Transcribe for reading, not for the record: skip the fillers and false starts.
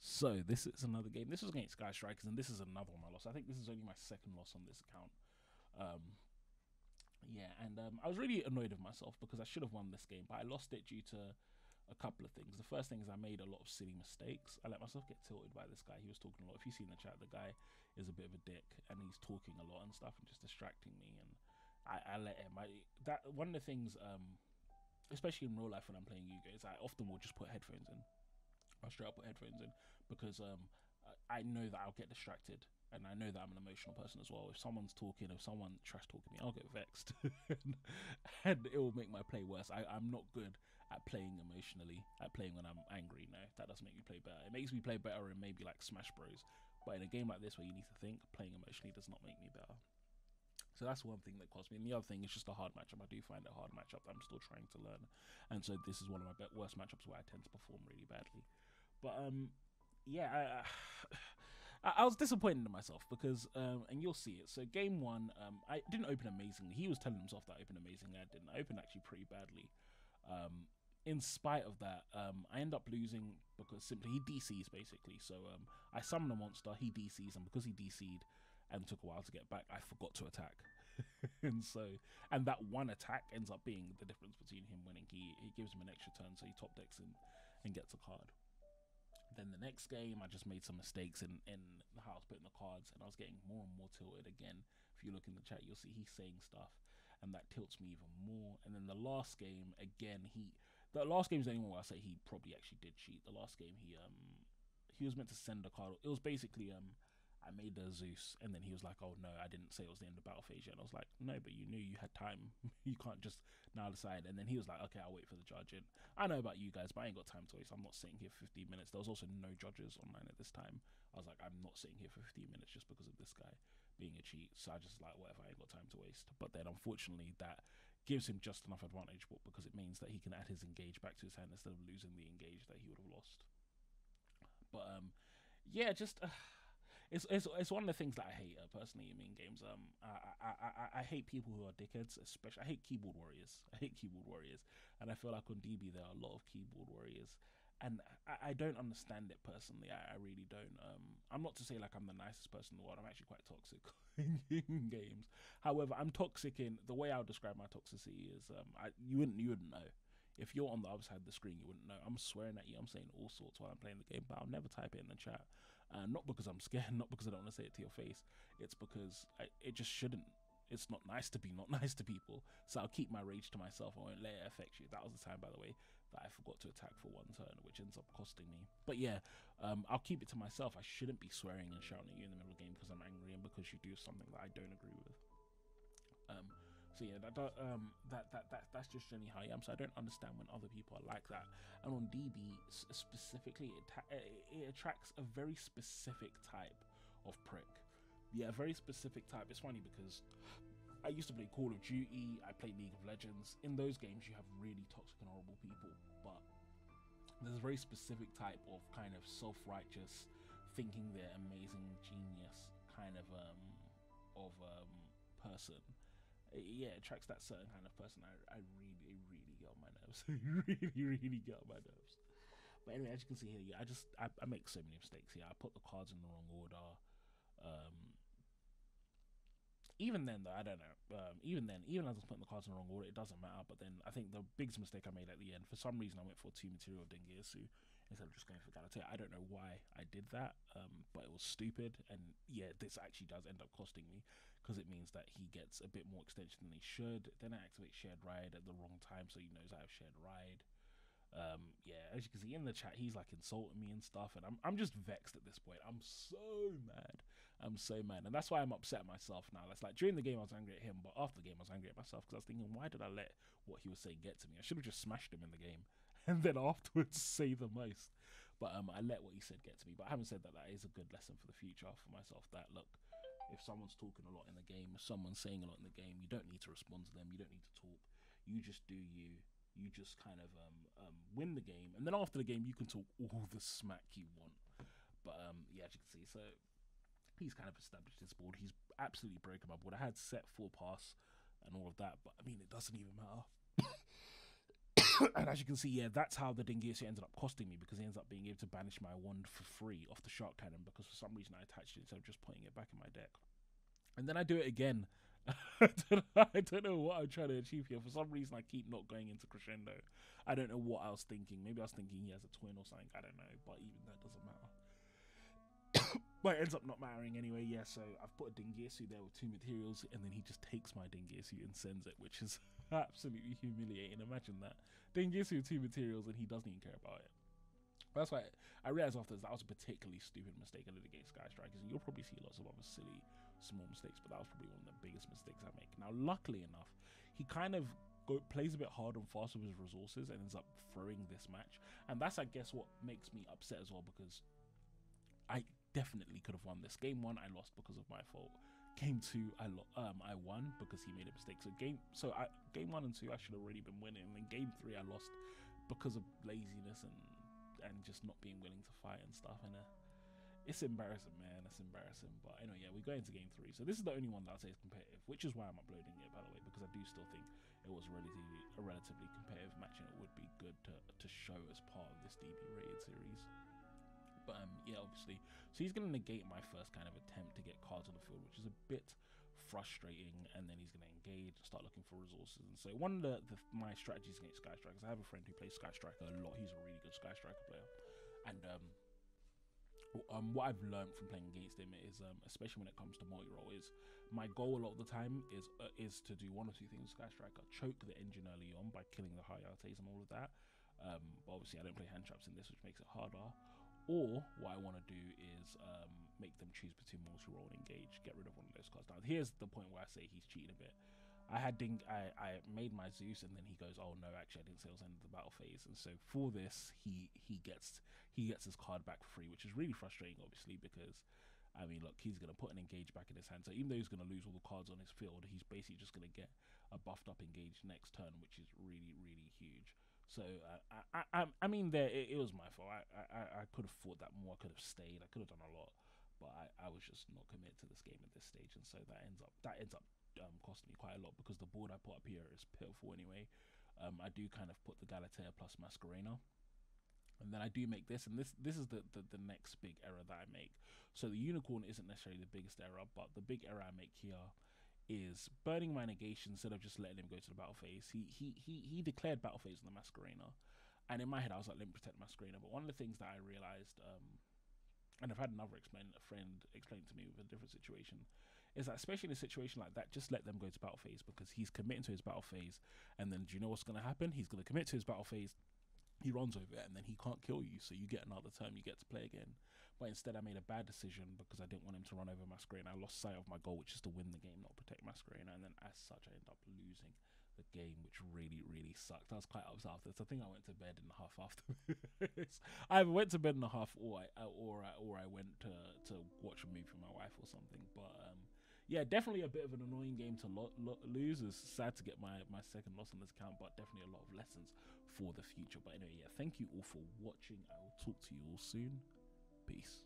So this is another game. This was against Sky Strikers, and this is another one I lost. I think this is only my second loss on this account. Um, yeah, and I was really annoyed with myself because I should have won this game, but I lost it due to a couple of things. The first thing is I made a lot of silly mistakes. I let myself get tilted by this guy. He was talking a lot. If you see in the chat, the guy is a bit of a dick, and he's talking a lot and stuff, and just distracting me. And I let him. That one of the things, especially in real life when I'm playing Yu-Gi-Oh, is I often will just put headphones in. I'll straight up put headphones in because I know that I'll get distracted, and I know that I'm an emotional person as well. If someone's talking, if someone trash talking me, I'll get vexed, and it will make my play worse. I'm not good at playing emotionally, at playing when I'm angry. No, that doesn't make me play better. It makes me play better in maybe like Smash Bros. But in a game like this where you need to think, playing emotionally does not make me better. So that's one thing that cost me. And the other thing is just a hard matchup. I do find it a hard matchup that I'm still trying to learn. And so this is one of my worst matchups where I tend to perform really badly. But yeah, I was disappointed in myself because, and you'll see it. So game one, I didn't open amazingly. He was telling himself that I opened amazingly. I didn't. I opened actually pretty badly. In spite of that, I end up losing because simply he DCs basically. So I summon a monster, he DCs, and because he DC'd and took a while to get back, I forgot to attack. And that one attack ends up being the difference between him winning. He gives him an extra turn, so he top decks and gets a card. Then the next game, I just made some mistakes in how I was putting the cards, and I was getting more and more tilted again. If you look in the chat, you'll see he's saying stuff, and that tilts me even more. And then the last game, again, the last game is the only one where I say he probably actually did cheat. The last game, he was meant to send a card. It was basically I made the Zeus, and then he was like, "Oh no, I didn't say it was the end of battle phase yet." And I was like, "No, but you knew you had time. You can't just now decide." And then he was like, "Okay, I'll wait for the judge." And I know about you guys, but I ain't got time to waste. I'm not sitting here for 15 minutes. There was also no judges online at this time. I was like, I'm not sitting here for 15 minutes just because of this guy being a cheat. So I just like, whatever, I ain't got time to waste. But then unfortunately, that gives him just enough advantage, but because it means that he can add his engage back to his hand instead of losing the engage that he would have lost. But yeah, just it's one of the things that I hate personally. I mean, games. I hate people who are dickheads. Especially, I hate keyboard warriors. I hate keyboard warriors, and I feel like on DB there are a lot of keyboard warriors, and I don't understand it personally. I really don't. I'm not to say like I'm the nicest person in the world. I'm actually quite toxic in games. However, I'm toxic in the way I would describe my toxicity is you wouldn't know. If you're on the other side of the screen, you wouldn't know. I'm swearing at you. I'm saying all sorts while I'm playing the game, but I'll never type it in the chat. Not because I'm scared, not because I don't want to say it to your face. It's because it just shouldn't. It's not nice to be not nice to people. So I'll keep my rage to myself. I won't let it affect you. That was the time, by the way, that I forgot to attack for one turn, which ends up costing me. But yeah, I'll keep it to myself. I shouldn't be swearing and shouting at you in the middle of the game because I'm angry and because you do something that I don't agree with. So yeah, that's just generally how I am. So I don't understand when other people are like that. And on DB specifically, it attracts a very specific type of prick. Yeah, a very specific type. It's funny because I used to play Call of Duty. I played League of Legends. In those games, you have really toxic and horrible people, but there's a very specific type of kind of self-righteous, thinking they're amazing genius kind of person. Yeah, it attracts that certain kind of person. I really get on my nerves. really get on my nerves. But anyway, as you can see here, yeah, I make so many mistakes here. I put the cards in the wrong order. Um, Even then, though, I don't know. Even then, even as I was putting the cards in the wrong order, it doesn't matter. But then I think the biggest mistake I made at the end, for some reason, I went for two material Dengirsu instead of just going for Galatea. I don't know why I did that, but it was stupid. And yeah, this actually does end up costing me because it means that he gets a bit more extension than he should. Then I activate Shared Ride at the wrong time, so he knows I have Shared Ride. Yeah, as you can see in the chat, he's like insulting me and stuff, and I'm just vexed at this point. I'm so mad. I'm so mad, and that's why I'm upset at myself now. That's like during the game I was angry at him, but after the game I was angry at myself because I was thinking, why did I let what he was saying get to me? I should have just smashed him in the game, and then afterwards say the most. But I let what he said get to me. But having said that, that is a good lesson for the future for myself. That look, if someone's talking a lot in the game, if someone's saying a lot in the game, you don't need to respond to them. You don't need to talk. You just do you. You just kind of win the game, and then after the game, you can talk all the smack you want. But yeah, as you can see, so he's kind of established his board. He's absolutely broken my board. I had set full pass and all of that, but I mean, it doesn't even matter. And as you can see, yeah, that's how the Dingirsu ended up costing me, because he ends up being able to banish my wand for free off the Shark Cannon, because for some reason I attached it instead of just putting it back in my deck. And then I do it again. I don't know what I'm trying to achieve here. For some reason, I keep not going into Crescendo. I don't know what I was thinking. Maybe I was thinking he has a twin or something. I don't know. But even that doesn't matter. But it ends up not mattering anyway. Yeah, so I've put a Dingirsu there with 2 materials, and then he just takes my Dingirsu and sends it, which is absolutely humiliating. Imagine that. Dingirsu with 2 materials, and he doesn't even care about it. That's why I realized after that was a particularly stupid mistake I did against Sky Strikers, and you'll probably see lots of other silly small mistakes, but that was probably one of the biggest mistakes I make. Now, luckily enough, he kind of plays a bit hard and fast with his resources and ends up throwing this match, and that's, I guess, what makes me upset as well, because I definitely could have won this. Game 1 I lost because of my fault. Game 2 I won because he made a mistake. So game 1 and 2 I should have already been winning, and then game 3 I lost because of laziness and just not being willing to fight and stuff. And it's embarrassing, man. It's embarrassing. But anyway, yeah, we go into game 3. So this is the only one that I'll say is competitive, which is why I'm uploading it, by the way, because I do still think it was a relatively competitive match, and it would be good to show as part of this DB rated series. But yeah, obviously, so he's going to negate my first kind of attempt to get cards on the field, which is a bit frustrating. And then he's going to engage and start looking for resources. And so one of my strategies against Sky Strikers, I have a friend who plays Sky Striker a lot. He's a really good Sky Striker player, and what I've learned from playing against him is, especially when it comes to multi-roll, is my goal a lot of the time is to do one or two things with Sky Striker: choke the engine early on by killing the Hayates and all of that. But obviously, I don't play hand traps in this, which makes it harder. Or what I want to do is make them choose between multi-roll and engage, get rid of one of those cards. Now, here's the point where I say he's cheating a bit. I made my Zeus, and then he goes, "Oh no, actually, I didn't say it was end of the battle phase." And so for this, he gets his card back for free, which is really frustrating, obviously, because I mean, look, he's gonna put an engage back in his hand. So even though he's gonna lose all the cards on his field, he's basically just gonna get a buffed up engage next turn, which is really, really huge. So I mean, it was my fault. I could have fought that more. I could have stayed. I could have done a lot, but I was just not committed to this game at this stage, and so that ends up costing me quite a lot, because the board I put up here is pitiful anyway. I do kind of put the Galatea plus Masquerena, and then I do make this, and this is the next big error that I make. So the Unicorn isn't necessarily the biggest error, but the big error I make here is burning my negation instead of just letting him go to the battle phase. He declared battle phase on the Masquerena, and in my head I was like, let me protect Masquerena. But one of the things that I realized, and I've had another friend explain to me with a different situation, is that especially in a situation like that, just let them go to battle phase, because he's committing to his battle phase, and then do you know what's going to happen? He's going to commit to his battle phase, he runs over it, and then he can't kill you, so you get another turn, you get to play again. But instead I made a bad decision because I didn't want him to run over Masquerena. I lost sight of my goal, which is to win the game, not protect Masquerena, and then as such I ended up losing the game, which really, really sucked. I was quite upset after this. I think I went to bed in a huff after this. I either went to bed in a huff, or I went to watch a movie with my wife or something. But yeah, definitely a bit of an annoying game to lose. It's sad to get my second loss on this account, but definitely a lot of lessons for the future. But anyway, yeah, thank you all for watching. I will talk to you all soon. Peace.